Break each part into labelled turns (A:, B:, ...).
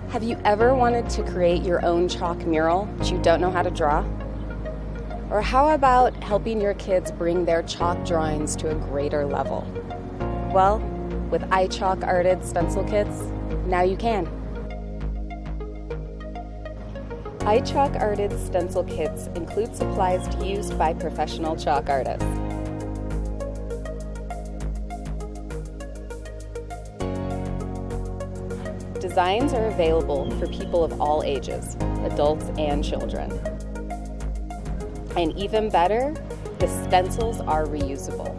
A: Have you ever wanted to create your own chalk mural but you don't know how to draw? Or how about helping your kids bring their chalk drawings to a greater level? Well, with Chalk Arted Stencil Kits, now you can. Chalk Arted Stencil Kits include supplies used by professional chalk artists. Designs are available for people of all ages, adults and children. And even better, the stencils are reusable.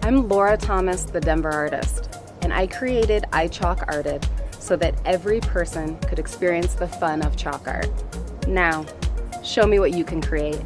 A: I'm Laura Thomas, the Denver artist, and I created Chalk Arted so that every person could experience the fun of chalk art. Now, show me what you can create.